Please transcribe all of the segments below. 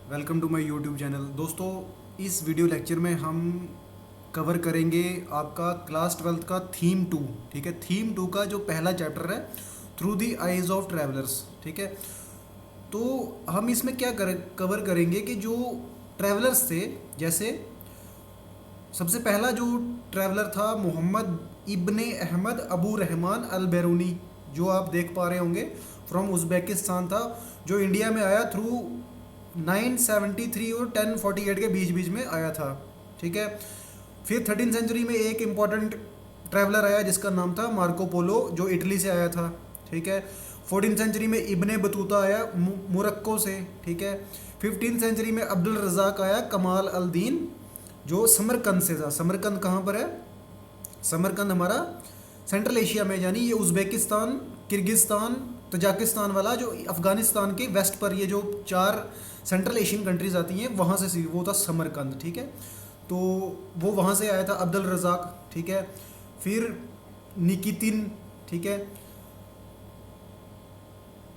Welcome to my YouTube channel. दोस्तों, इस video lecture में हम कवर करेंगे आपका क्लास 12th का थीम 2। ठीक है, थीम 2 का जो पहला चैप्टर है, through the eyes of travellers. ठीक है, तो हम इसमें क्या कवर करेंगे कि जो ट्रैवलर्स थे, जैसे सबसे पहला जो ट्रैवलर था मोहम्मद इब्ने अहमद अबू रहमान अल बैरूनी, जो आप देख पा रहे होंगे, फ्रॉम उज़्बेकिस्तान था, जो इंडिया में आया थ्रू 973 और 1048 के बीच बीच में आया था। ठीक है, फिर 13th सेंचुरी में एक इम्पॉर्टेंट ट्रैवलर आया जिसका नाम था मार्को पोलो, जो इटली से आया था। ठीक है, 14th सेंचुरी में इब्ने बतूता आया मोरक्को से। ठीक है, 15th सेंचुरी में अब्दुल रज़ाक आया कमाल अल दीन, जो समरकंद से था। समरकंद कहाँ पर है? समरकंद हमारा सेंट्रल एशिया में, यानी ये उज़्बेकिस्तान, किर्गिस्तान, तजाकिस्तान वाला, जो अफ़गानिस्तान के वेस्ट पर ये जो 4 सेंट्रल एशियन कंट्रीज़ आती हैं, वहाँ से वो था समरकंद। ठीक है, तो वो वहाँ से आया था अब्दुल रज़ाक। ठीक है, फिर निकितिन। ठीक है,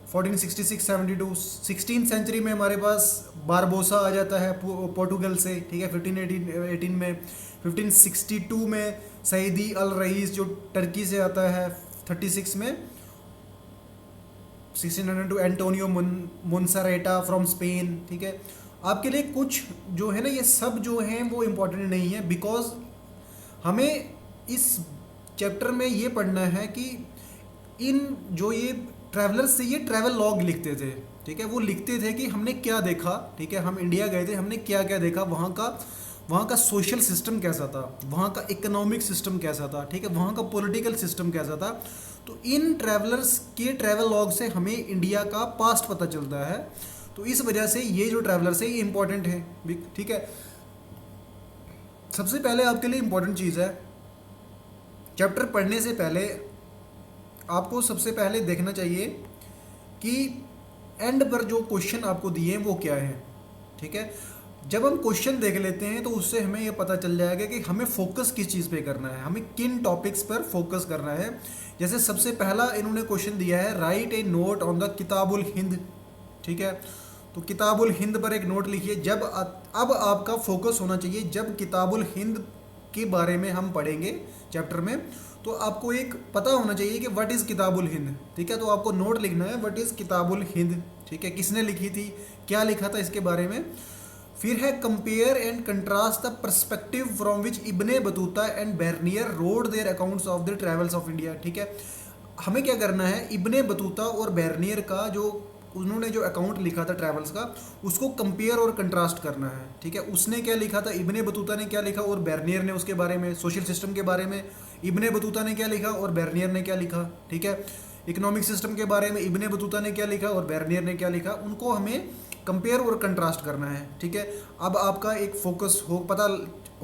1466-72। 16th सेंचुरी में हमारे पास बारबोसा आ जाता है पोर्टुगल से। ठीक है, 1518 में। 1562 में सईदी अल रईस, जो टर्की से आता है। 36 में 1600 टू एंटोनियो मोन्सारेटा फ्रॉम स्पेन। ठीक है, आपके लिए कुछ जो है ना, ये सब जो हैं वो इम्पोर्टेंट नहीं है, बिकॉज हमें इस चैप्टर में ये पढ़ना है कि इन जो ये ट्रैवलर्स से, ये ट्रैवल लॉग लिखते थे। ठीक है, वो लिखते थे कि हमने क्या देखा। ठीक है, हम इंडिया गए थे, हमने क्या क्या देखा, वहाँ का सोशल सिस्टम कैसा था, वहाँ का इकोनॉमिक सिस्टम कैसा था। ठीक है, वहाँ का पॉलिटिकल सिस्टम कैसा था। तो इन ट्रैवलर्स के ट्रैवल लॉग से हमें इंडिया का पास्ट पता चलता है। तो इस वजह से ये जो ट्रैवलर्स है ये इंपॉर्टेंट है। ठीक है, सबसे पहले आपके लिए इंपॉर्टेंट चीज़ है, चैप्टर पढ़ने से पहले आपको सबसे पहले देखना चाहिए कि एंड पर जो क्वेश्चन आपको दिए हैं वो क्या है। ठीक है, जब हम क्वेश्चन देख लेते हैं तो उससे हमें ये पता चल जाएगा कि हमें फोकस किस चीज़ पे करना है, हमें किन टॉपिक्स पर फोकस करना है। जैसे सबसे पहला इन्होंने क्वेश्चन दिया है, write a note on the किताबुल Hind. ठीक है, तो किताबुल हिंद पर एक नोट लिखिए। अब आपका फोकस होना चाहिए, जब किताबुल हिंद के बारे में हम पढ़ेंगे चैप्टर में, तो आपको एक पता होना चाहिए कि व्हाट इज़ किताबुल हिंद। ठीक है, तो आपको नोट लिखना है व्हाट इज़ किताबुल हिंद। ठीक है, किसने लिखी थी, क्या लिखा था इसके बारे में। फिर है compare and contrast the perspective from which Ibn Battuta and Bernier wrote their accounts of the travels of India. ठीक है, हमें क्या करना है, इब्ने बतूता और बेरनियर का जो उन्होंने जो अकाउंट लिखा था ट्रैवल्स का, उसको कंपेयर और कंट्रास्ट करना है। ठीक है, उसने क्या लिखा था, इब्ने बतूता ने क्या लिखा, और बेरनियर ने उसके बारे में, सोशल सिस्टम के बारे में इब्ने बतूता ने क्या लिखा और बेरनियर ने क्या लिखा। ठीक है, इकोनॉमिक सिस्टम के बारे में इब्ने बतूता ने क्या लिखा और बेरनियर ने क्या लिखा, उनको हमें कंपेयर और कंट्रास्ट करना है। ठीक है, अब आपका एक फोकस पता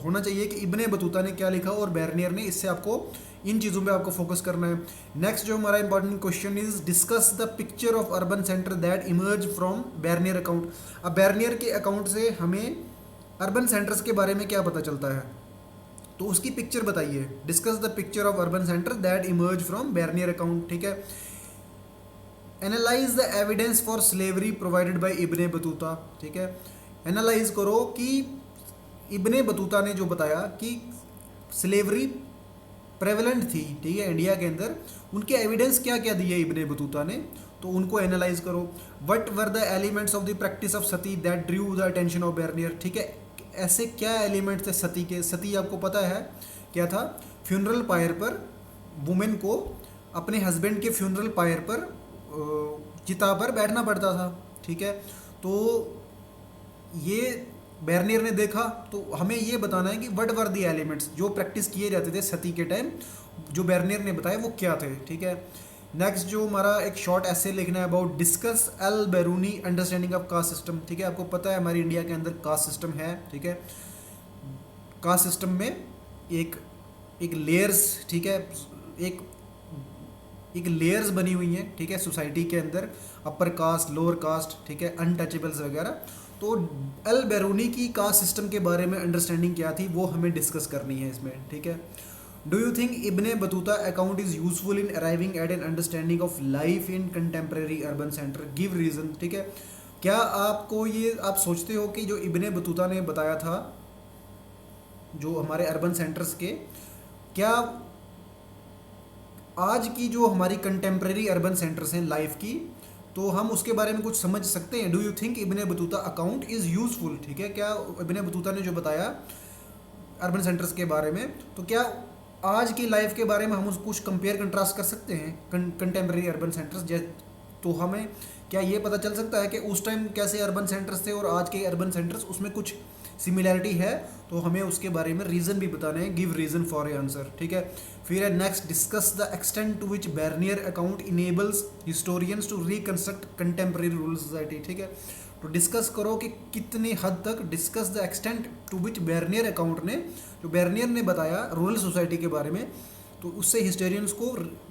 होना चाहिए कि इब्ने बतूता ने क्या लिखा और बेरनियर ने, इससे आपको इन चीज़ों पे आपको फोकस करना है। नेक्स्ट जो हमारा important question is discuss the picture of urban centre that emerge from Bernier account. अब बेरनियर के अकाउंट से हमें अर्बन सेंटर्स के बारे में क्या पता चलता है, तो उसकी पिक्चर बताइए। Discuss the picture of urban centre that emerge from Bernier account. ठीक है, analyse the evidence for slavery provided by Ibn Battuta. ठीक है, एनालाइज करो कि इब्ने बतूता ने जो बताया कि स्लेवरी प्रेवलेंट थी, ठीक है, इंडिया के अंदर, उनके एविडेंस क्या क्या दिए इब्ने बतूता ने, तो उनको एनालाइज करो। What were the elements of the practice of sati that drew the attention of Bernier. ठीक है, ऐसे क्या एलिमेंट्स थे सती के। सती आपको पता है क्या था, फ्यूनरल पायर पर वुमेन को अपने हस्बैंड के फ्यूनरल पायर पर चिता पर बैठना पड़ता था। ठीक है, तो ये बेरनियर ने देखा, तो हमें ये बताना है कि व्हाट वर द एलिमेंट्स जो प्रैक्टिस किए जाते थे सती के टाइम, जो बेरनियर ने बताया वो क्या थे। ठीक है, नेक्स्ट जो हमारा एक शॉर्ट ऐसे लिखना है अबाउट डिस्कस अल बैरूनी अंडरस्टैंडिंग ऑफ कास्ट सिस्टम। ठीक है, आपको पता है हमारी इंडिया के अंदर कास्ट सिस्टम है। ठीक है, कास्ट सिस्टम में एक एक लेयर्स, ठीक है, एक एक लेयर्स बनी हुई हैं। ठीक है, सोसाइटी के अंदर अपर कास्ट, लोअर कास्ट, ठीक है, अनटचेबल्स वगैरह। तो अल बैरूनी की कास्ट सिस्टम के बारे में अंडरस्टैंडिंग क्या थी वो हमें डिस्कस करनी है इसमें। ठीक है, do you think Ibn Battuta account is useful in arriving at an understanding of life in contemporary urban centre, give reason. ठीक है, क्या आपको ये आप सोचते हो कि जो इब्ने बतूता ने बताया था जो हमारे अर्बन सेंटर्स के, क्या आज की जो हमारी कंटेम्प्रेरी अर्बन सेंटर्स हैं लाइफ की, तो हम उसके बारे में कुछ समझ सकते हैं? Do you think Ibn Battuta account is useful? ठीक है, क्या इब्ने बतूता ने जो बताया अर्बन सेंटर्स के बारे में, तो क्या आज की लाइफ के बारे में हम उसको कुछ कंपेयर कंट्रास्ट कर सकते हैं कंटेम्प्रेरी अर्बन सेंटर्स जैसे? तो हमें क्या ये पता चल सकता है कि उस टाइम कैसे अर्बन सेंटर्स थे और आज के अर्बन सेंटर्स, उसमें कुछ सिमिलैरिटी है? तो हमें उसके बारे में रीज़न भी बताने हैं, give reason for a answer. ठीक है, फिर है next, discuss the extent to which Bernier account enables historians to reconstruct contemporary rural society. ठीक है, तो डिस्कस करो कि कितने हद तक, discuss the extent to which Bernier account ने, जो बेर्नियर ने बताया रूरल सोसाइटी के बारे में, तो उससे हिस्टोरियंस को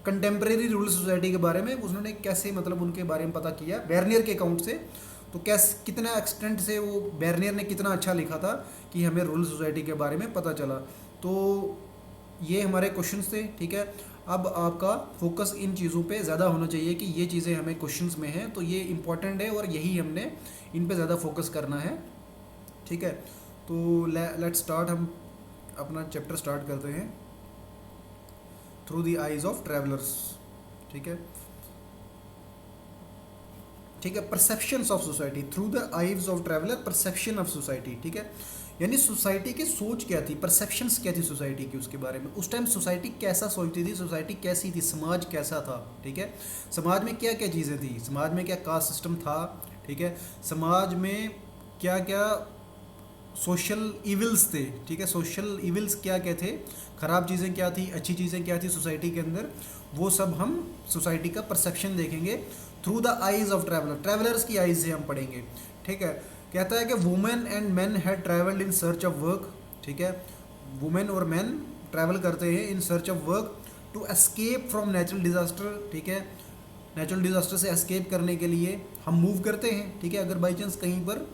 कंटेम्प्रेरी रूरल सोसाइटी के बारे में उन्होंने कैसे मतलब उनके बारे में पता किया बेर्नियर के अकाउंट से, तो कैसे कितना एक्सटेंट से वो बेर्नियर ने कितना अच्छा लिखा था कि हमें रूरल सोसाइटी के बारे में पता चला। तो ये हमारे क्वेश्चंस थे। ठीक है, अब आपका फोकस इन चीज़ों पे ज़्यादा होना चाहिए कि ये चीज़ें हमें क्वेश्चंस में हैं, तो ये इंपॉर्टेंट है और यही हमने इन पे ज़्यादा फोकस करना है। ठीक है, तो लेट्स स्टार्ट, हम अपना चैप्टर स्टार्ट करते हैं, through the eyes of travellers. ठीक है, ठीक है, perceptions of society through the eyes of traveller, perception of society. ठीक है, यानी सोसाइटी की सोच क्या थी, परसेप्शंस क्या थी सोसाइटी की, उसके बारे में उस टाइम सोसाइटी कैसा सोचती थी, सोसाइटी कैसी थी, समाज कैसा था। ठीक है, समाज में क्या क्या चीज़ें थी, समाज में क्या कास्ट सिस्टम था। ठीक है, समाज में क्या क्या सोशल इविल्स थे। ठीक है, सोशल इविल्स क्या क्या थे, ख़राब चीज़ें क्या थी, अच्छी चीज़ें क्या थी सोसाइटी के अंदर, वो सब हम सोसाइटी का परसेप्शन देखेंगे through the eyes of traveller, travellers की आइज़ से हम पढ़ेंगे। ठीक है, कहता है कि women and man had travelled in search of work. ठीक है, वुमेन और मैन ट्रैवल करते हैं in search of work to escape from natural disaster. ठीक है, नेचुरल डिज़ास्टर से एस्केप करने के लिए हम मूव करते हैं। ठीक है, अगर बाई चांस कहीं पर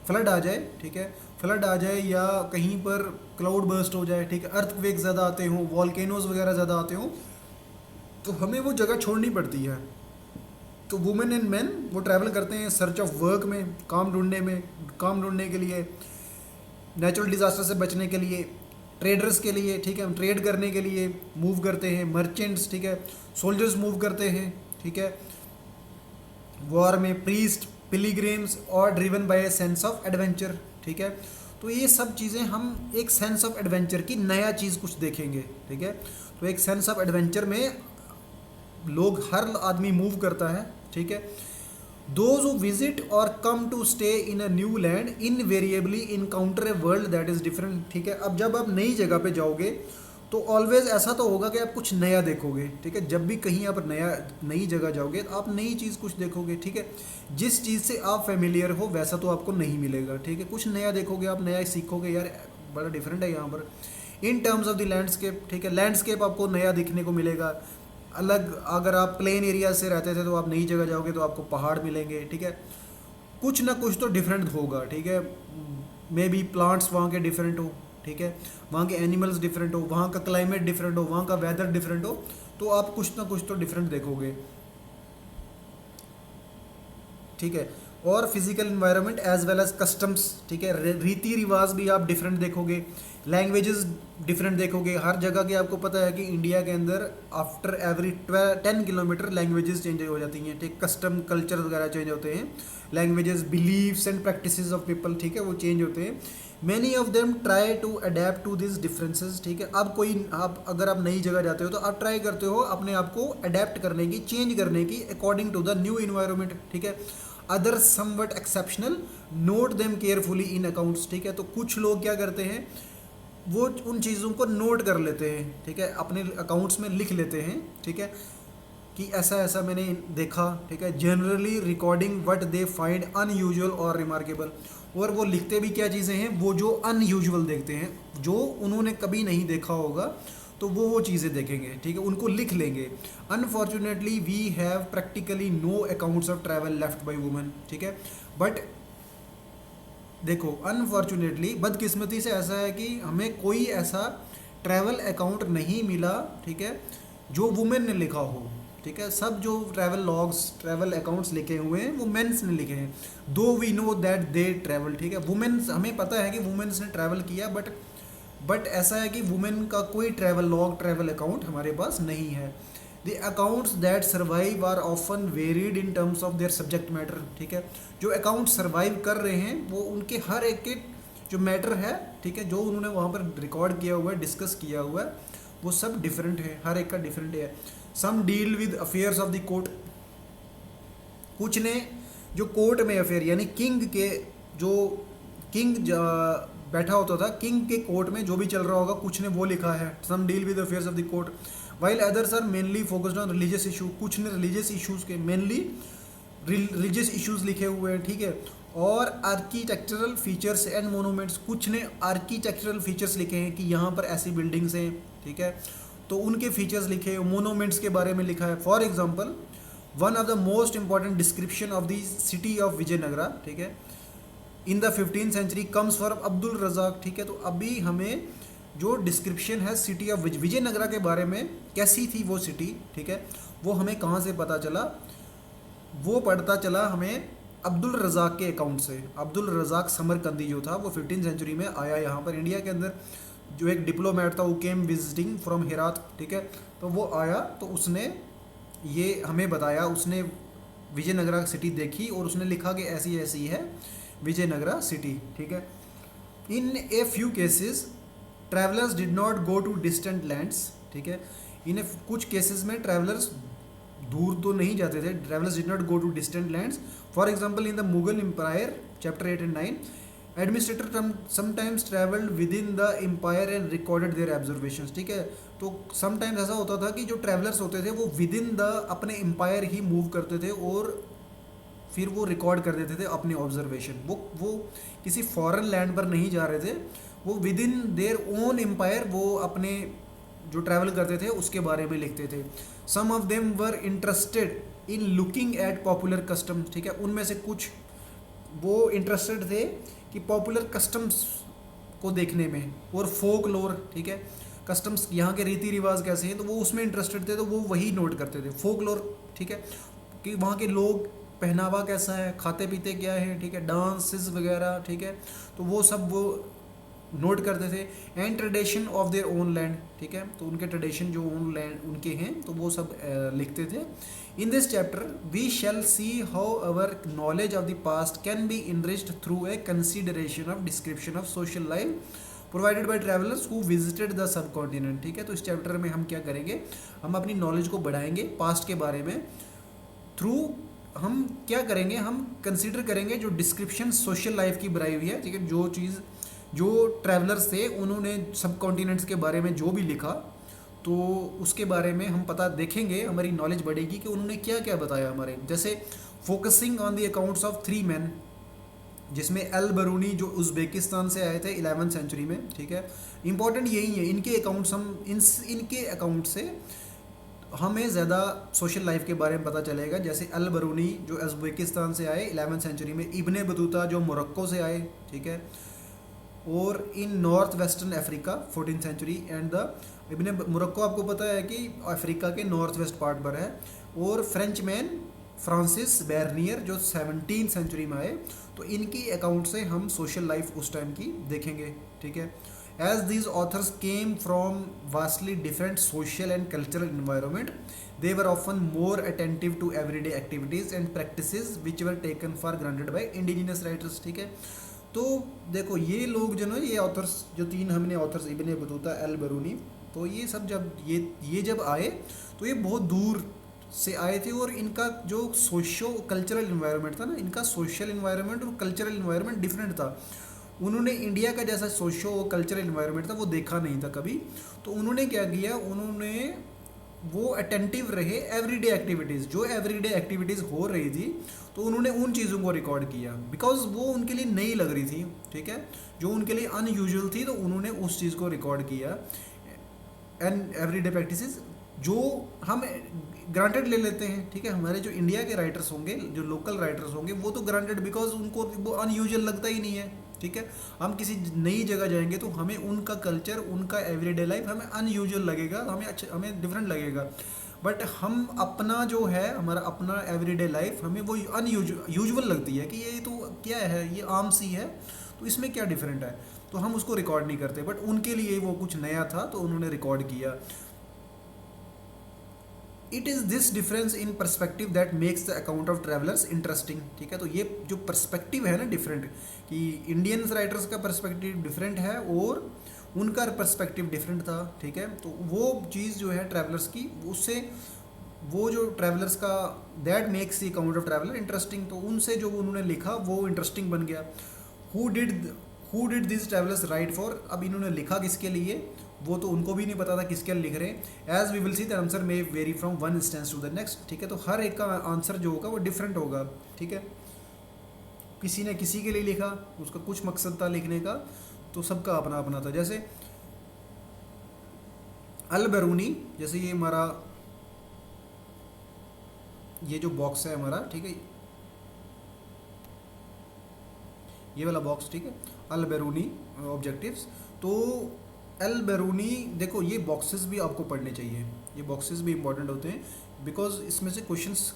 फ्लड आ जाए, ठीक है, फ्लड आ जाए या कहीं पर क्लाउड बर्स्ट हो जाए, ठीक है, अर्थक्वेक ज़्यादा आते हों, वॉल्केनोज वगैरह ज़्यादा आते हों, तो हमें वो जगह छोड़नी पड़ती है। तो वुमेन एंड मैन वो ट्रैवल करते हैं सर्च ऑफ वर्क में, काम ढूंढने के लिए, नेचुरल डिज़ास्टर से बचने के लिए, ट्रेडर्स के लिए। ठीक है, हम ट्रेड करने के लिए मूव करते हैं, मर्चेंट्स, ठीक है, सोल्जर्स मूव करते हैं। ठीक है, वॉर में प्रीस्ट, पिलीग्रिम्स और driven by a sense of adventure. ठीक है, तो ये सब चीज़ें हम एक सेंस ऑफ एडवेंचर की, नया चीज़ कुछ देखेंगे। ठीक है, तो एक सेंस ऑफ एडवेंचर में लोग, हर आदमी मूव करता है। ठीक है, those who visit or come to stay in a new land invariably encounter a world that is different. ठीक है, अब जब आप नई जगह पे जाओगे तो ऑलवेज ऐसा तो होगा कि आप कुछ नया देखोगे। ठीक है, जब भी कहीं आप नई जगह जाओगे तो आप नई चीज़ कुछ देखोगे। ठीक है, जिस चीज़ से आप फेमिलियर हो वैसा तो आपको नहीं मिलेगा। ठीक है, कुछ नया देखोगे, आप नया सीखोगे, यार बड़ा डिफरेंट है यहाँ पर। इन टर्म्स ऑफ द लैंडस्केप, ठीक है, लैंडस्केप आपको नया दिखने को मिलेगा। अलग, अगर आप प्लेन एरिया से रहते थे तो आप नई जगह जाओगे तो आपको पहाड़ मिलेंगे। ठीक है, कुछ ना कुछ तो डिफरेंट होगा। ठीक है, मे बी प्लांट्स वहाँ के डिफरेंट हो। ठीक है, वहाँ के एनिमल्स डिफरेंट हो, वहाँ का क्लाइमेट डिफरेंट हो, वहाँ का वेदर डिफरेंट हो, तो आप कुछ ना कुछ तो डिफरेंट देखोगे। ठीक है, और physical environment as well as customs. ठीक है, रीति रिवाज भी आप डिफरेंट देखोगे, लैंग्वेजेस डिफरेंट देखोगे। हर जगह के आपको पता है कि इंडिया के अंदर after every 10 kilometre languages change हो जाती हैं। ठीक, कस्टम कल्चर वगैरह चेंज होते हैं, languages, beliefs and practices of people, ठीक है, वो चेंज होते हैं। Many of them try to adapt to this differences. ठीक है, अब कोई आप अगर आप नई जगह जाते हो तो आप ट्राई करते हो अपने आप को अडेप्ट करने की, चेंज करने की according to the new environment. ठीक है, other somewhat exceptional, note them carefully in accounts. ठीक है, तो कुछ लोग क्या करते हैं, वो उन चीज़ों को नोट कर लेते हैं। ठीक है, अपने अकाउंट्स में लिख लेते हैं। ठीक है, कि ऐसा ऐसा मैंने देखा। ठीक है, generally recording what they find unusual और रिमार्केबल, और वो लिखते भी क्या चीज़ें हैं, वो जो अनयूजुअल देखते हैं, जो उन्होंने कभी नहीं देखा होगा, तो वो चीज़ें देखेंगे। ठीक है, उनको लिख लेंगे। Unfortunately we have practically no accounts of travel left by women. ठीक है, बट देखो, अनफॉर्चुनेटली, बदकिस्मती से ऐसा है कि हमें कोई ऐसा ट्रैवल अकाउंट नहीं मिला, ठीक है, जो वुमेन ने लिखा हो। ठीक है। सब जो ट्रैवल लॉग्स, ट्रैवल अकाउंट्स लिखे हुए हैं वो मेंस ने लिखे हैं, though we know that they travel, ठीक है। वुमेन्स, हमें पता है कि वुमेन्स ने ट्रैवल किया, बट ऐसा है कि वुमेन का कोई ट्रैवल लॉग, ट्रैवल अकाउंट हमारे पास नहीं है। The accounts that survive are often varied in terms of their subject matter, ठीक है। जो अकाउंट सर्वाइव कर रहे हैं वो उनके हर एक के जो मैटर है, ठीक है, जो उन्होंने वहाँ पर रिकॉर्ड किया हुआ है, डिस्कस किया हुआ है, वो सब डिफरेंट है, हर एक का डिफरेंट है। Some deal with affairs of the court, कुछ ने जो कोर्ट में अफेयर यानी किंग के, जो किंग बैठा होता था, किंग के कोर्ट में जो भी चल रहा होगा, कुछ ने वो लिखा है, some deal with affairs of the court, while others are mainly focused on religious issue, कुछ ने रिलीजियस इशूज़ के, मेनली रिलीजियस इश्यूज़ लिखे हुए हैं, ठीक है। और आर्किटेक्चरल फीचर्स एंड मोनूमेंट्स, कुछ ने आर्किटेक्चरल फीचर्स लिखे हैं कि यहाँ पर ऐसी बिल्डिंग्स हैं, ठीक है, तो उनके फीचर्स लिखे हैं। मोनूमेंट्स के बारे में लिखा है। For example, one of the most important description of the city of Vijayanagara, ठीक है, in the 15th century comes from Abdul Razzaq, ठीक है। तो अभी हमें जो डिस्क्रिप्शन है सिटी ऑफ विजयनगरा के बारे में, कैसी थी वो सिटी, ठीक है, वो हमें कहाँ से पता चला, वो पढ़ता चला हमें अब्दुल रज़ाक के अकाउंट से। अब्दुल रज़ाक समरकंदी जो था वो 15th सेंचुरी में आया यहाँ पर इंडिया के अंदर, जो एक डिप्लोमेट था, वो केम विजिटिंग फ्रॉम हेरात, ठीक है। तो वो आया, तो उसने ये हमें बताया, उसने विजयनगरा सिटी देखी और उसने लिखा कि ऐसी ऐसी है विजयनगरा सिटी, ठीक है। In a few cases travellers did not go to distant lands, ठीक है। कुछ केसेस में ट्रैवलर्स दूर तो नहीं जाते थे, travellers did not go to distant lands. For example, in the Mughal empire chapter 8 and 9, administrator sometimes travelled within the empire and recorded their observations, ठीक है। तो समटाइम्स ऐसा होता था कि जो ट्रैवलर्स होते थे वो विद इन द अपने एम्पायर ही मूव करते थे और फिर वो रिकॉर्ड कर देते थे अपने ऑब्जर्वेशन। वो किसी फॉरेन लैंड पर नहीं जा रहे थे, वो within their own empire वो अपने जो ट्रैवल करते थे उसके बारे में लिखते थे। Some of them were interested in looking at popular customs, ठीक है। उनमें से कुछ वो इंटरेस्टेड थे कि पॉपुलर कस्टम्स को देखने में, और फोक लोर, ठीक है, कस्टम्स यहाँ के रीति रिवाज कैसे हैं, तो वो उसमें इंटरेस्टेड थे, तो वो वही नोट करते थे। फोक लोर, ठीक है, कि वहाँ के लोग पहनावा कैसा है, खाते पीते क्या है, ठीक है, डांसेस वगैरह, ठीक है, तो वो सब वो नोट करते थे। And tradition of their own land, ठीक है, तो उनके ट्रेडिशन जो ओन लैंड उनके हैं तो वो सब लिखते थे। In this chapter we shall see how our knowledge of the past can be enriched through a consideration of description of social life provided by travellers who visited the subcontinent, ठीक है। तो इस chapter में हम क्या करेंगे, हम अपनी नॉलेज को बढ़ाएंगे पास्ट के बारे में, थ्रू हम क्या करेंगे, हम कंसिडर करेंगे जो डिस्क्रिप्शन सोशल लाइफ की बनाई हुई है, ठीक है, जो चीज़ जो ट्रैवलर्स थे उन्होंने सब कॉन्टिनेंट्स के बारे में जो भी लिखा, तो उसके बारे में हम पता देखेंगे, हमारी नॉलेज बढ़ेगी कि उन्होंने क्या क्या बताया हमारे। जैसे focusing on the accounts of 3 men, जिसमें अल बरूनी जो उज़्बेकिस्तान से आए थे 11th सेंचुरी में, ठीक है। इंपॉर्टेंट यही है, इनके अकाउंट्स हम इनके अकाउंट से हमें ज़्यादा सोशल लाइफ के बारे में पता चलेगा। जैसे अल बरूनी जो उज़्बेकिस्तान से आए 11th सेंचुरी में, इब्ने बतूता जो मोरक्को से आए, ठीक है, और in north western Africa 14th century, and the Ibn Morocco आपको पता है कि अफ्रीका के नॉर्थ वेस्ट पार्ट पर है, और फ्रेंच मैन फ्रांसिस बेर्नियर जो 17th सेंचुरी में आए, तो इनकी अकाउंट से हम सोशल लाइफ उस टाइम की देखेंगे, ठीक है। As these authors came from vastly different social and cultural environment, they were often more attentive to everyday activities and practices which were taken for granted by indigenous writers, ठीक है। तो देखो ये लोग जो ना, ये ऑथर्स जो 3 हमने ऑथर्स, इब्ने बतूता, अल बरूनी, तो ये सब जब ये जब आए तो ये बहुत दूर से आए थे, और इनका जो सोशो कल्चरल इन्वायरमेंट था ना, इनका सोशल इन्वायरमेंट और कल्चरल इन्वायरमेंट डिफरेंट था। उन्होंने इंडिया का जैसा सोशो कल्चरल इन्वायरमेंट था वो देखा नहीं था कभी, तो उन्होंने क्या किया, उन्होंने वो अटेंटिव रहे एवरीडे एक्टिविटीज़, जो एवरीडे एक्टिविटीज़ हो रही थी, तो उन्होंने उन चीज़ों को रिकॉर्ड किया, बिकॉज वो उनके लिए नई लग रही थी, ठीक है, जो उनके लिए अनयूजुअल थी, तो उन्होंने उस चीज़ को रिकॉर्ड किया। एंड एवरीडे प्रैक्टिसेस जो हम ग्रांटेड ले लेते हैं, ठीक है, हमारे जो इंडिया के राइटर्स होंगे, जो लोकल राइटर्स होंगे, वो तो ग्रांटेड, बिकॉज उनको वो अनयूजुअल लगता ही नहीं है, ठीक है। हम किसी नई जगह जाएंगे तो हमें उनका कल्चर, उनका एवरीडे लाइफ हमें अनयूजुअल लगेगा, हमें अच्छा, हमें डिफरेंट लगेगा। बट हम अपना जो है, हमारा अपना एवरीडे लाइफ हमें वो यूजुअल लगती है कि ये तो क्या है, ये आम सी है, तो इसमें क्या डिफरेंट है, तो हम उसको रिकॉर्ड नहीं करते। बट उनके लिए वो कुछ नया था तो उन्होंने रिकॉर्ड किया। It is this difference in perspective that makes the account of travellers interesting. ठीक है, तो ये जो परस्पेक्टिव है ना डिफरेंट, कि इंडियंस राइटर्स का परस्पेक्टिव डिफरेंट है और उनका परस्पेक्टिव डिफरेंट था। ठीक है, तो वो चीज़ जो है ट्रैवलर्स की, उससे वो जो ट्रैवलर्स का that makes the account of traveller interesting, तो उनसे जो उन्होंने लिखा वो इंटरेस्टिंग बन गया। Who did this travellers right for, अब इन्होंने लिखा किसके लिए, वो तो उनको भी नहीं पता था किसके लिए लिख रहे हैं। As we will see the answer may vary from one instance to the next. ठीक है, तो हर एक का आंसर जो होगा वो डिफरेंट होगा। ठीक है, किसी ने किसी के लिए लिखा, उसका कुछ मकसद था लिखने का, तो सबका अपना अपना था। जैसे अल बरूनी, जैसे ये हमारा ये जो बॉक्स है हमारा, ठीक है, ये वाला बॉक्स, ठीक है, अल बेरूनी ऑब्जेक्टिव्स। तो अल बेरूनी, देखो ये बॉक्सेस भी आपको पढ़ने चाहिए, ये बॉक्सेस भी इंपॉर्टेंट होते हैं, बिकॉज इसमें से क्वेश्चंस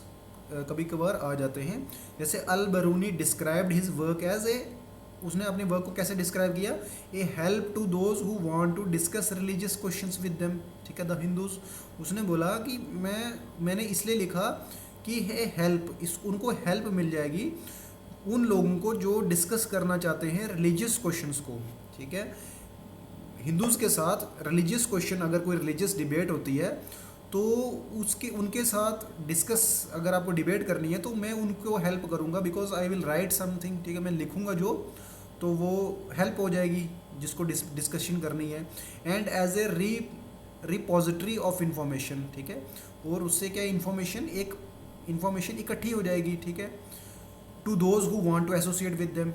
कभी कभार आ जाते हैं। जैसे Al Biruni described his work as a, उसने अपने वर्क को कैसे डिस्क्राइब किया, a help to those who want to discuss religious questions with them. ठीक है, द हिंदूज, उसने बोला कि मैंने इसलिए लिखा कि है हेल्प, इस उनको हेल्प मिल जाएगी उन लोगों को जो डिस्कस करना चाहते हैं रिलीजियस क्वेश्चंस को। ठीक है, हिंदूज़ के साथ रिलीजियस क्वेश्चन, अगर कोई रिलीजियस डिबेट होती है तो उसके उनके साथ डिस्कस, अगर आपको डिबेट करनी है तो मैं उनको हेल्प करूंगा, because I will write something. ठीक है, मैं लिखूंगा जो, तो वो हेल्प हो जाएगी जिसको डिस्कशन करनी है। And as a repository of information. ठीक है, और उससे क्या इंफॉर्मेशन इकट्ठी हो जाएगी। ठीक है, to those who want to associate with them.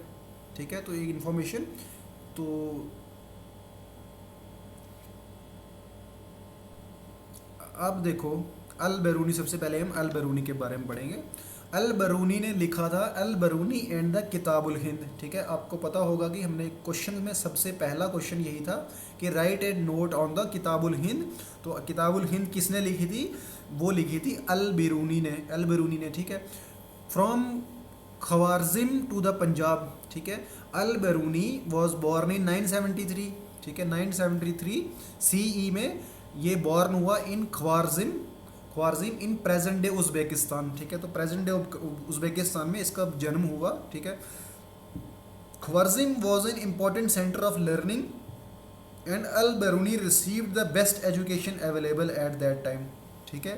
ठीक है, तो एक इंफॉर्मेशन, तो अब देखो अल बेरूनी, सबसे पहले हम अल बेरूनी के बारे में पढ़ेंगे। अल बेरूनी ने लिखा था Al Beruni and the किताबुल Hind. ठीक है, आपको पता होगा कि हमने क्वेश्चन में सबसे पहला क्वेश्चन यही था कि write a note on the किताबुल Hind. तो किताबुल हिंद किसने लिखी थी, वो लिखी थी अल बेरूनी ने। ठीक है, फ्रॉम खवारजिम टू द पंजाब। ठीक है, अल बेरूनी वॉज बॉर्न इन 973। ठीक है, 973 CE में ये बॉर्न हुआ इन ख्वारजिम इन प्रेजेंट डे उज़्बेकिस्तान। ठीक है, तो प्रेजेंट डे उज़्बेकिस्तान में इसका जन्म हुआ। ठीक है, Khwarizm was an important centre of learning and Al Biruni received the best education available at that time. ठीक है,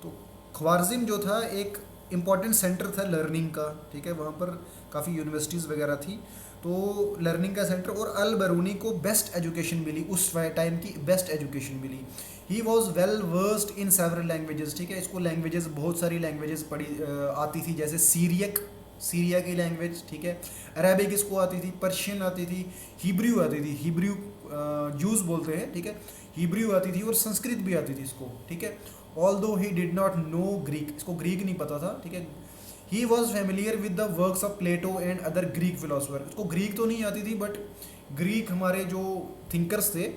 तो ख्वारजिम जो था एक इम्पॉर्टेंट सेंटर था लर्निंग का। ठीक है, वहाँ पर काफ़ी यूनिवर्सिटीज़ वगैरह थी, तो लर्निंग का सेंटर, और अल बेरूनी को बेस्ट एजुकेशन मिली, उस टाइम की बेस्ट एजुकेशन मिली। He was well versed in several languages. ठीक है, इसको लैंग्वेजेस, बहुत सारी लैंग्वेजेस आती थी, जैसे सीरिया की लैंग्वेज। ठीक है, अरेबिक इसको आती थी, पर्शियन आती थी, हिब्रू आती थी, हिब्रू जूस बोलते हैं। ठीक है, हिब्रू आती थी और संस्कृत भी आती थी इसको। ठीक है, although he did not know Greek, इसको ग्रीक नहीं पता था। ठीक है, he was familiar with the works of Plato and other Greek philosopher. इसको ग्रीक तो नहीं आती थी, बट ग्रीक हमारे जो थिंकर्स थे,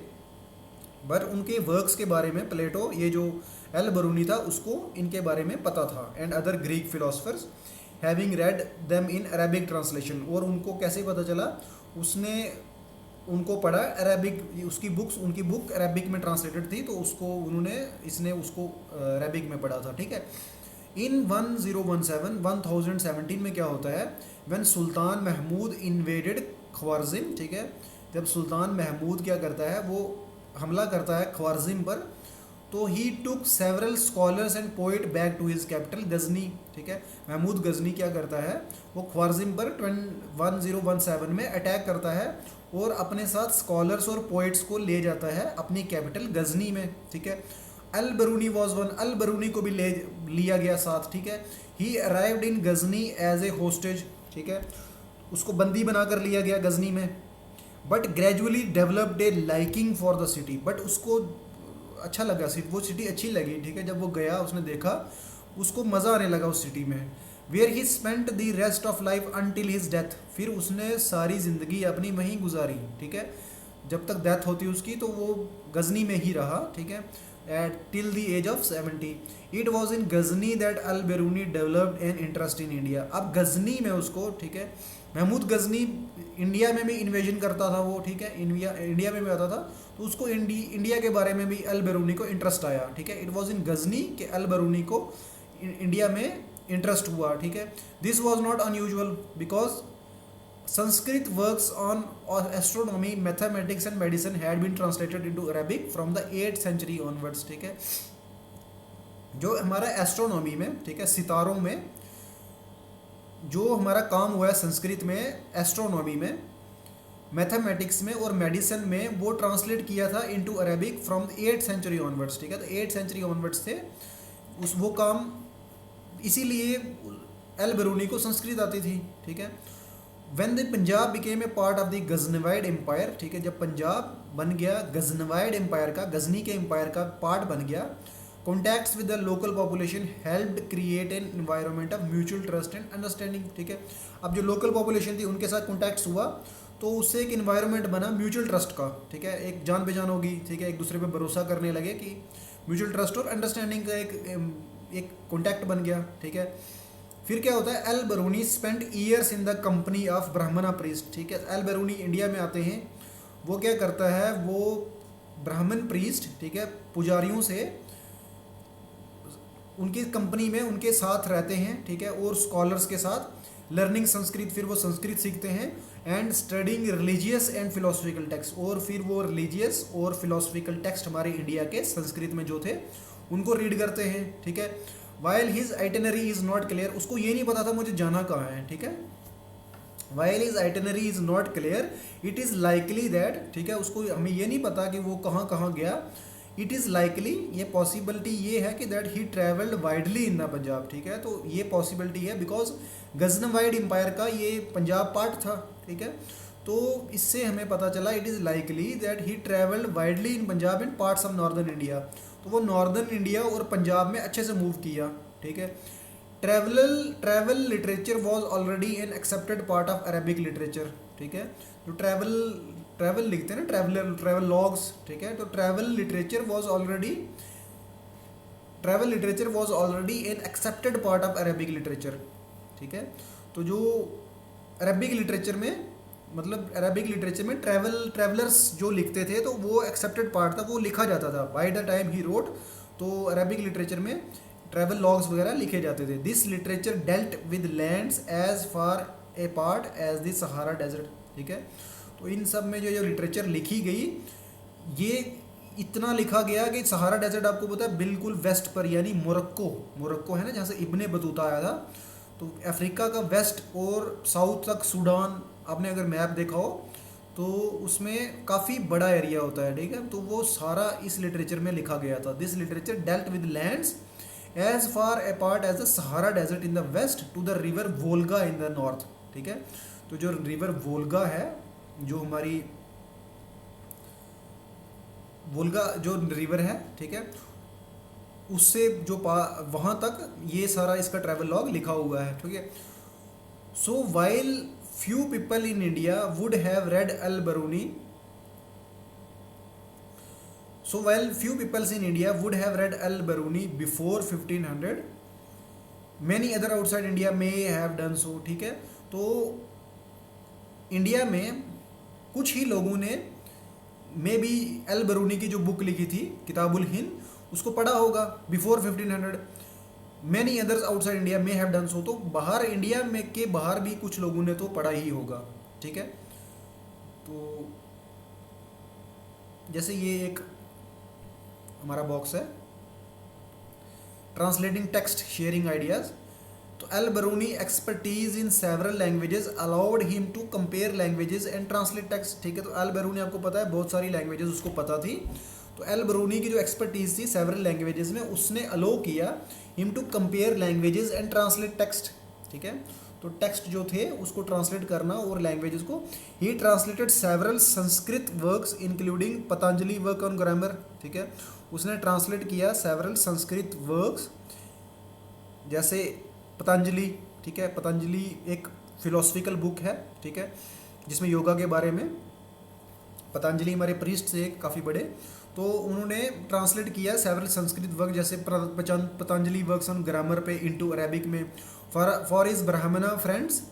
बट उनके वर्क्स के बारे में, प्लेटो, ये जो अल बेरूनी था, उसको इनके बारे में पता था। And other Greek philosophers having red them in Arabic translation. और उनको कैसे पता चला, उसने उनको पढ़ा अरेबिक, उनकी बुक अरेबिक में ट्रांसलेटेड थी, तो इसने उसको अरेबिक में पढ़ा था। ठीक है, इन 1017 में क्या होता है, व्हेन सुल्तान महमूद इन्वेडेड ख्वारजिम। ठीक है, जब सुल्तान महमूद क्या करता है, वो हमला करता है ख्वारजिम पर, तो he took several scholars and poet back to his capital Ghazni. ठीक है, महमूद गजनी क्या करता है, वो ख्वारजिम पर 1017 में अटैक करता है और अपने साथ स्कॉलर्स और पोइट्स को ले जाता है अपनी कैपिटल गजनी में। ठीक है, अल बेरूनी वॉज वन, अल बेरूनी को भी लिया गया साथ। ठीक है, he arrived in Ghazni as a hostage. ठीक है, उसको बंदी बनाकर लिया गया गजनी में, but gradually developed a liking for the city. But उसको अच्छा लगा, वो सिटी अच्छी लगी। ठीक है, जब वो गया, उसने देखा, उसको मज़ा आने लगा उस सिटी में। Where he spent the rest of life until his death. फिर उसने सारी ज़िंदगी अपनी वहीं गुजारी। ठीक है, जब तक डेथ होती उसकी, तो वो गजनी में ही रहा। ठीक है, at till the age of 70. It was in Ghazni that Al-Biruni developed an interest in India. अब गजनी में उसको, ठीक है, महमूद गजनी इंडिया में भी इन्वेजन करता था वो, ठीक है, इंडिया में भी आता था, तो उसको इंडिया के बारे में भी अल-बिरूनी को इंटरेस्ट आया, ठीक है. इट वॉज इन गजनी के अल-बिरूनी को इंडिया में इंटरेस्ट हुआ, ठीक है. This was not unusual because Sanskrit works on astronomy, mathematics and medicine had been translated into Arabic from the 8th century onwards, ठीक है. जो हमारा एस्ट्रोनॉमी में, ठीक है, सितारों में जो हमारा काम हुआ है संस्कृत में, एस्ट्रोनॉमी में, मैथमेटिक्स में और मेडिसिन में, वो ट्रांसलेट किया था into Arabic from 8th century onwards, ठीक है. तो 8th सेंचुरी ऑनवर्ड्स थे उस वो काम, इसीलिए अल-बिरूनी को संस्कृत आती थी, ठीक है. When the Punjab became a part of the Ghaznavid Empire, ठीक है, जब पंजाब बन गया गजनवाइड एम्पायर का, गजनी के एम्पायर का पार्ट बन गया, contacts with the local population helped create an environment of mutual trust and understanding, ठीक है. अब जो लोकल पॉपुलेशन थी उनके साथ कॉन्टैक्ट्स हुआ तो उससे एक इन्वायरमेंट बना म्यूचुअल ट्रस्ट का, ठीक है, एक जान पहचान होगी, ठीक है, एक दूसरे पे भरोसा करने लगे कि म्यूचुअल ट्रस्ट और अंडरस्टैंडिंग का एक कॉन्टैक्ट बन गया, ठीक है. फिर क्या होता है, Al Biruni spent years in the company of Brahmana priest, ठीक है. अल-बिरूनी इंडिया में आते हैं, वो क्या करता है, वो ब्राह्मण प्रीस्ट, ठीक है, पुजारियों से उनकी कंपनी में उनके साथ रहते हैं, ठीक है, और स्कॉलर्स के साथ लर्निंग संस्कृत, फिर वो संस्कृत सीखते हैं, and studying religious and philosophical text, और फिर वो रिलीजियस और फिलोसफिकल टेक्स्ट हमारे इंडिया के संस्कृत में जो थे उनको रीड करते हैं, ठीक है. While his itinerary is not clear, उसको ये नहीं पता था मुझे जाना कहाँ है, ठीक है. While his itinerary is not clear it is likely that, ठीक है, उसको हमें ये नहीं पता कि वो कहाँ कहाँ गया. इट इज़ लाइकली, ये पॉसिबिलिटी ये है कि that he travelled widely in the Punjab, ठीक है. तो ये पॉसिबिलिटी है बिकॉज गजनवाइड एम्पायर का ये पंजाब पार्ट था, ठीक है. तो इससे हमें पता चला it is likely that he travelled widely in Punjab and parts of northern India. तो वो नॉर्दर्न इंडिया और पंजाब में अच्छे से मूव किया, ठीक है. Travel literature was already an accepted part of Arabic literature, ठीक है. जो ट्रैवल लिखते हैं ना, ट्रैवल लॉग्स, ठीक है. तो travel literature was already an accepted part of Arabic literature, ठीक है. तो जो अरेबिक लिटरेचर में, मतलब अरेबिक लिटरेचर में ट्रैवलर्स जो लिखते थे तो वो एक्सेप्टेड पार्ट था, वो लिखा जाता था by the time he wrote. तो अरेबिक लिटरेचर में ट्रैवल लॉग्स वगैरह लिखे जाते थे. This literature dealt with lands as far apart as the Sahara desert, ठीक है. तो इन सब में जो लिटरेचर लिखी गई, ये इतना लिखा गया कि सहारा डेजर्ट आपको पता है बिल्कुल वेस्ट पर, यानी मोरक्को है ना, जहाँ से इब्ने बतूता आया था. तो अफ्रीका का वेस्ट और साउथ तक सूडान, आपने अगर मैप देखा हो तो उसमें काफ़ी बड़ा एरिया होता है, ठीक है. तो वो सारा इस लिटरेचर में लिखा गया था. This literature dealt with lands as far apart as the Sahara desert in the west to the river Volga in the north, ठीक है. तो जो रिवर वोल्गा है, जो हमारी वोल्गा जो रिवर है, ठीक है, उससे जो वहाँ तक ये सारा इसका ट्रैवल लॉग लिखा हुआ है, ठीक है. So while few people in India would have read Al-Biruni. So while few people in India would have read Al-Biruni before 1500, many other outside India may have done so, ठीक है. तो India में कुछ ही लोगों ने मे बी अल-बिरूनी की जो book लिखी थी किताबुल हिंद, उसको पढ़ा होगा before 1500. Many others outside India में हैव डन सो, तो बाहर इंडिया में के बाहर भी कुछ लोगों ने तो पढ़ा ही होगा, ठीक है. तो जैसे ये एक हमारा बॉक्स है, ट्रांसलेटिंग टेक्स्ट शेयरिंग आइडियाज़. तो Al Biruni expertise in several languages allowed him to compare languages and translate text, ठीक है. तो अल-बिरूनी आपको पता है बहुत सारी लैंग्वेजेस उसको पता थी. तो अल-बिरूनी की जो एक्सपर्टीज थी सेवरल लैंग्वेजेस में, उसने अलो किया him to compare languages and translate text, ठीक है. तो टेक्स्ट जो थे उसको ट्रांसलेट करना और लैंग्वेजेस को. ही translated several Sanskrit works including Patanjali work on grammar, ठीक है. उसने ट्रांसलेट किया सेवरल संस्कृत वर्क्स, जैसे पतंजलि, ठीक है. पतंजलि एक फिलोसफिकल बुक है, ठीक है, जिसमें योगा के बारे में, पतंजलि हमारे प्रीस्ट से काफ़ी बड़े, तो उन्होंने ट्रांसलेट किया सेवरल संस्कृत वर्क जैसे पतंजलि वर्क्स ऑन ग्रामर पे इनटू अरेबिक में। फॉर हिज ब्राह्मणा friends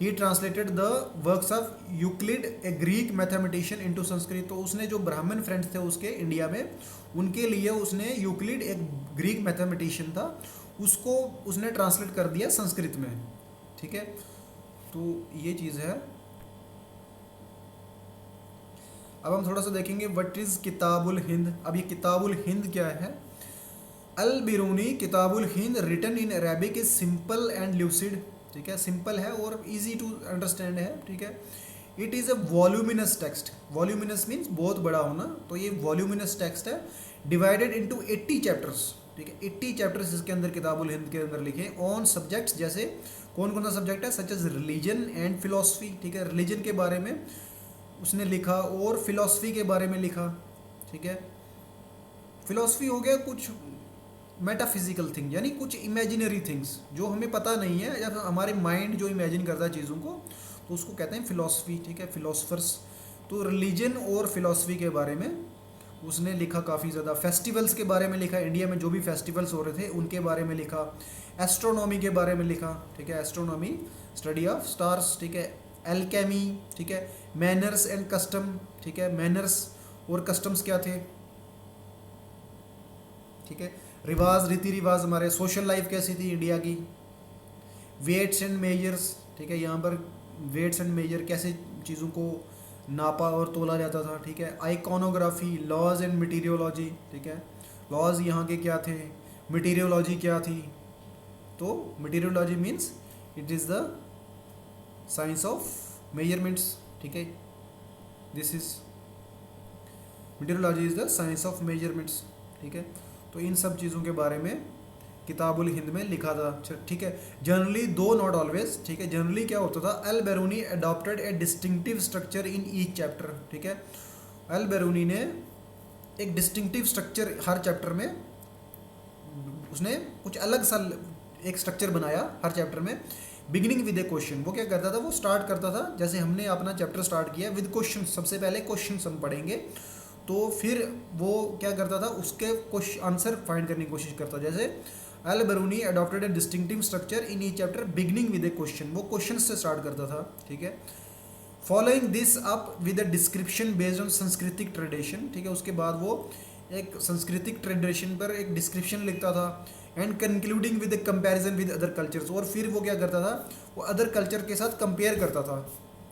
he translated the works of Euclid A Greek mathematician into Sanskrit. तो उसने जो ब्राह्मण फ्रेंड्स थे उसके इंडिया में, उनके लिए उसने यूक्लिड एक ग्रीक मैथमेटिशियन था, उसको उसने ट्रांसलेट कर दिया संस्कृत में। ठीक है, तो ये चीज़ है। अब हम थोड़ा सा देखेंगे व्हाट इज़ किताबुल हिंद। अब ये किताबुल हिंद क्या है? Al Biruni Kitabul Hind written in Arabic is simple and lucid. ठीक है, सिंपल है और इजी टू अंडरस्टैंड है। ठीक है, it is a voluminous text. Voluminous means बहुत बड़ा होना, तो ये वॉल्यूमिनस टेक्स्ट है, डिवाइडेड इनटू 80 चैप्टर्स। ठीक है, 80 चैप्टर्स इसके अंदर किताबुल हिंद के अंदर लिखे ऑन सब्जेक्ट्स, जैसे कौन कौन सा सब्जेक्ट है, such as religion and philosophy. ठीक है, रिलीजन के बारे में उसने लिखा और फिलॉसफी के बारे में लिखा। ठीक है, फिलॉसफी हो गया कुछ मेटाफिजिकल थिंग, यानी कुछ इमेजिनरी थिंग्स जो हमें पता नहीं है, या हमारे माइंड जो इमेजिन करता है चीज़ों को, तो उसको कहते हैं फिलॉसफी। ठीक है, फिलोसफर्स। तो रिलीजन और फिलॉसफी के बारे में उसने लिखा काफ़ी ज़्यादा। फेस्टिवल्स के बारे में लिखा, इंडिया में जो भी फेस्टिवल्स हो रहे थे उनके बारे में लिखा। एस्ट्रोनॉमी के बारे में लिखा। ठीक है, एस्ट्रोनॉमी स्टडी ऑफ स्टार्स। ठीक है, एल्केमी। ठीक है, मैनर्स एंड कस्टम। ठीक है, मैनर्स और कस्टम्स क्या थे। ठीक है, रिवाज, रीति रिवाज, हमारे सोशल लाइफ कैसी थी इंडिया की। Weights and measures. ठीक है, यहाँ पर वेट्स एंड मेजर कैसे चीज़ों को नापा और तोला जाता था। ठीक है, आइकॉनोग्राफी, लॉज एंड मटीरियोलॉजी। ठीक है, लॉज यहाँ के क्या थे, मटीरियोलॉजी क्या थी। तो metrology means it is the science of measurements. ठीक है, this is metrology is the science of measurements. ठीक है, तो इन सब चीज़ों के बारे में किताबुल हिंद में लिखा था। ठीक है, जनरली दो नॉट ऑलवेज। ठीक है, जनरली क्या होता था, Al Biruni adopted a distinctive structure in each chapter. ठीक है, अल बेरूनी ने एक डिस्टिंक्टिव स्ट्रक्चर हर चैप्टर में, उसने कुछ अलग सा एक स्ट्रक्चर बनाया हर चैप्टर में। बिगिनिंग विद ए क्वेश्चन, वो क्या करता था, वो स्टार्ट करता था, जैसे हमने अपना चैप्टर स्टार्ट किया विद क्वेश्चन, सबसे पहले क्वेश्चन हम पढ़ेंगे, तो फिर वो क्या करता था, उसके क्वेश्चन आंसर फाइंड करने की कोशिश करता। जैसे Al Biruni adopted a distinctive structure in each chapter beginning with a question, वो क्वेश्चन से स्टार्ट करता था। ठीक है, following this up with a description based on सांस्कृतिक ट्रेडिशन। ठीक है, उसके बाद वो एक सांस्कृतिक ट्रेडिशन पर एक डिस्क्रिप्शन लिखता था। And concluding with comparison with other cultures, और फिर वो क्या करता था, वो अदर कल्चर के साथ कंपेयर करता था।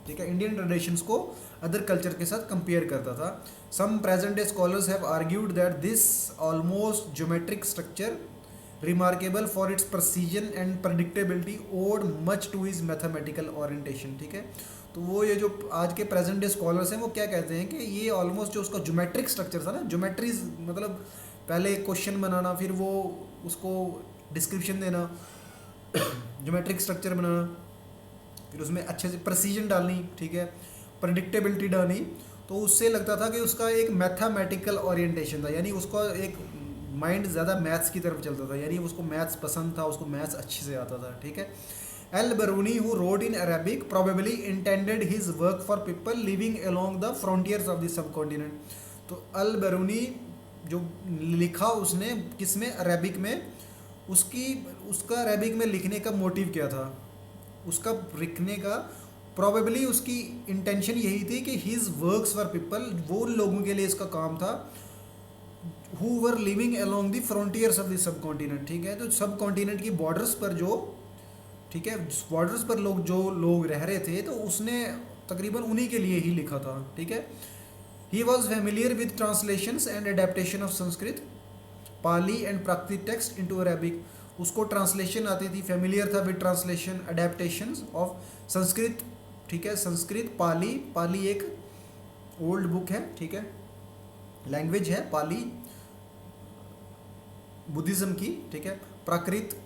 ठीक है, इंडियन ट्रेडिशंस को अदर कल्चर के साथ कंपेयर करता था। Some present day scholars have argued that this almost geometric structure remarkable for its precision and predictability owed much to his mathematical orientation. ठीक है, तो वो ये जो आज के प्रेजेंट डे स्कॉलर्स हैं वो क्या कहते हैं कि ये ऑलमोस्ट जो उसका ज्योमेट्रिक स्ट्रक्चर था ना, ज्योमेट्रीज मतलब पहले क्वेश्चन बनाना, फिर वो उसको डिस्क्रिप्शन देना, ज्योमेट्रिक स्ट्रक्चर बनाना, फिर उसमें अच्छे से प्रिसीजन डालनी। ठीक है, प्रेडिक्टेबिलिटी डालनी, तो उससे लगता था कि उसका एक मैथमेटिकल ओरिएंटेशन था, यानी उसका एक माइंड ज़्यादा मैथ्स की तरफ चलता था, यानी उसको मैथ्स पसंद था, उसको मैथ्स अच्छे से आता था। ठीक है, Al Biruni who wrote in Arabic probably intended his work for people living along the frontiers of the subcontinent. तो अल बेरूनी जो लिखा उसने किस में, अरेबिक में, उसका अरेबिक में लिखने का मोटिव क्या था, उसका लिखने का प्रोबेबली उसकी इंटेंशन यही थी कि हिज वर्क्स फॉर पीपल, वो लोगों के लिए इसका काम था who were living along the frontiers of the subcontinent. ठीक है, तो सब कॉन्टिनेंट की बॉर्डर्स पर जो, ठीक है, बॉर्डर्स पर जो लोग रह रहे थे, तो उसने तकरीबन उन्हीं के लिए ही लिखा था। ठीक है, he was familiar with translations and adaptation of Sanskrit, Pali and Prakrit text into Arabic, उसको ट्रांसलेशन आती थी, फेमिलियर था with translation adaptations of Sanskrit. ठीक है, संस्कृत, पाली, पाली एक ओल्ड बुक है। ठीक है, लैंग्वेज है पाली बुद्धिज़्म की। ठीक है, प्राकृत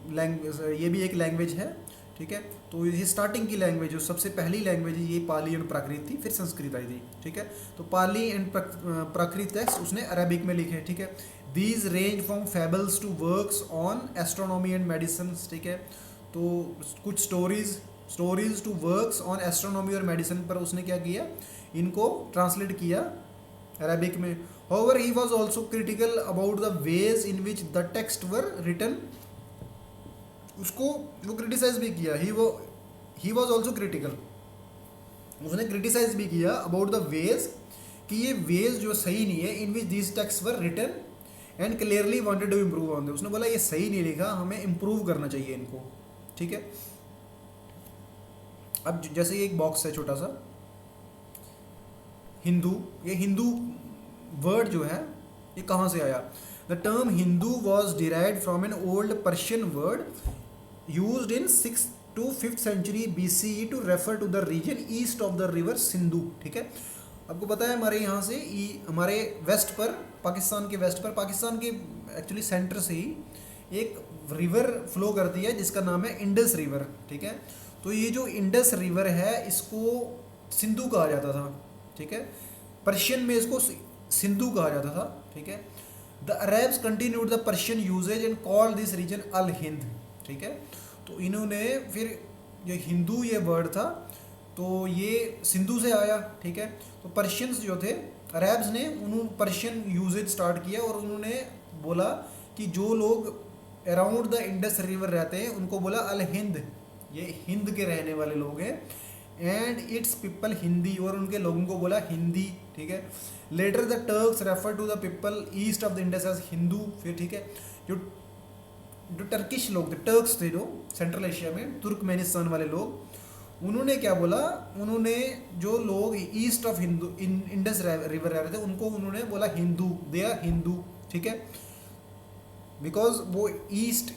लैंग्वेज, ये भी एक लैंग्वेज है। ठीक है, तो ये स्टार्टिंग की लैंग्वेज, जो सबसे पहली लैंग्वेज ये पाली एंड प्राकृत थी, फिर संस्कृत आई थी। ठीक है, तो पाली एंड प्राकृत टेक्स्ट उसने अरेबिक में लिखे। ठीक है, these range from fables to works on astronomy and medicine. ठीक है, तो कुछ stories to works on astronomy और मेडिसिन पर उसने क्या किया, इनको ट्रांसलेट किया अरेबिक में। however he was also critical about the ways in which the text were written, उसको वो क्रिटिसाइज भी किया, ही वॉज ऑल्सो क्रिटिकल, उसने क्रिटिसाइज भी किया अबाउट द वेज कि ये वेज जो सही नहीं है in which these text were written and clearly wanted to improve on they, उसने बोला ये सही नहीं लिखा, हमें इम्प्रूव करना चाहिए इनको, ठीक है। अब जैसे ये एक बॉक्स है छोटा सा हिंदू, ये हिंदू वर्ड जो है ये कहाँ से आया? The term Hindu was derived from an old Persian word used in 6th to 5th century BCE to refer to the region east of the river Sindhu, ठीक है। आपको पता है हमारे यहाँ से हमारे वेस्ट पर, पाकिस्तान के वेस्ट पर, पाकिस्तान के एक्चुअली सेंटर से ही एक रिवर फ्लो करती है जिसका नाम है इंडस रिवर, ठीक है। तो ये जो इंडस रिवर है इसको सिंधु कहा जाता था, ठीक है। पर्शियन में इसको सिंधु कहा जाता था, ठीक है। The Arabs continued the Persian usages and called this region Al Hind, ठीक है। तो इन्होंने फिर जो हिंदू ये वर्ड था तो ये सिंधु से आया, ठीक है। तो पर्शियंस जो थे अरब्स ने उन्होंने पर्शियन यूजेज स्टार्ट किया और उन्होंने बोला कि जो लोग अराउंड द इंडस रिवर रहते हैं उनको बोला अल हिंद, ये हिंद के रहने वाले लोग हैं, एंड इट्स पीपल हिंदी, और उनके लोगों को बोला हिंदी, ठीक है। Later the Turks refer to the people east of the Indus as Hindu, फिर ठीक है। जो टर्किश लोग थे, टर्क्स थे जो सेंट्रल एशिया में, तुर्कमेनिस्तान वाले लोग, उन्होंने क्या बोला, उन्होंने जो लोग east of Hindu Indus river रह रहे थे उनको उन्होंने बोला हिंदू, दे आर हिंदू, ठीक है। बिकॉज वो ईस्ट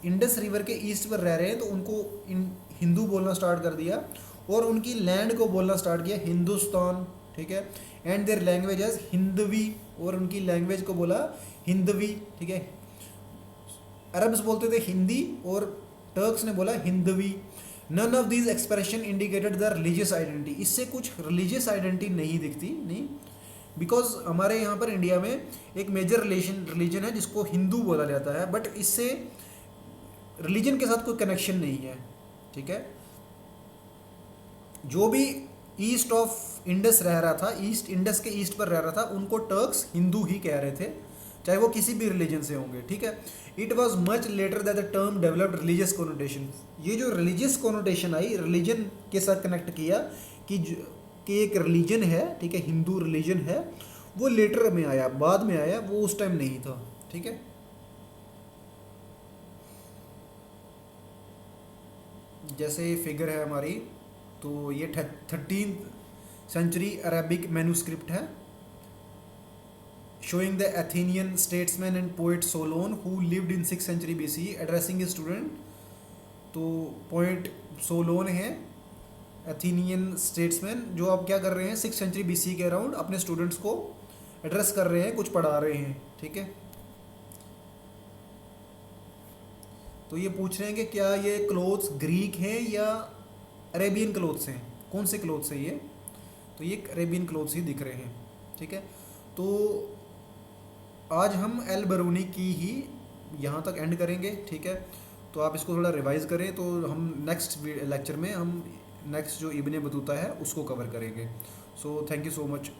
इंडस रिवर के ईस्ट पर रह रहे हैं तो उनको हिंदू बोलना स्टार्ट कर दिया और उनकी लैंड को बोलना स्टार्ट किया हिंदुस्तान, ठीक है। And their language as Hindavi, और उनकी लैंग्वेज को बोला हिंदवी, ठीक है। अरब्स बोलते थे हिंदी और टर्क्स ने बोला Hindavi. None of these expression indicated the religious identity, इससे कुछ रिलीजियस आइडेंटिटी नहीं दिखती, नहीं, बिकॉज हमारे यहाँ पर इंडिया में एक मेजर रिलीजन है जिसको हिंदू बोला जाता है, बट इससे रिलीजन के साथ कोई कनेक्शन नहीं है, ठीक है। जो भी ईस्ट ऑफ इंडस रह रहा था, ईस्ट इंडस के ईस्ट पर रह रहा था, उनको टर्क्स हिंदू ही कह रहे थे, चाहे वो किसी भी रिलीजन से होंगे, ठीक है। It was much later that the term developed religious connotation, ये जो रिलीजियस कोनोटेशन आई, रिलीजन के साथ कनेक्ट किया कि एक रिलीजन है, ठीक है, हिंदू रिलीजन है, वो लेटर में आया, बाद में आया, वो उस टाइम नहीं था, ठीक है। जैसे फिगर है हमारी, तो ये 13th सेंचुरी अरेबिक मैन्यूस्क्रिप्ट है, showing the Athenian statesman and poet Solon who lived in 6th century BCE addressing his student। तो पोइट सोलोन है, एथेनियन स्टेट्समैन, जो अब क्या कर रहे हैं 6th century BCE के अराउंड अपने स्टूडेंट्स को एड्रेस कर रहे हैं, कुछ पढ़ा रहे हैं, ठीक है। तो ये पूछ रहे हैं कि क्या ये क्लोथ्स ग्रीक हैं या अरेबियन क्लोथ्स हैं, कौन से क्लोथ्स हैं ये? तो ये अरेबियन क्लोथ्स ही दिख रहे हैं, ठीक है। तो आज हम एल बरूनी की ही यहाँ तक एंड करेंगे, ठीक है। तो आप इसको थोड़ा रिवाइज करें, तो हम नेक्स्ट लेक्चर में हम नेक्स्ट जो इब्ने बतूता है उसको कवर करेंगे। So thank you so much.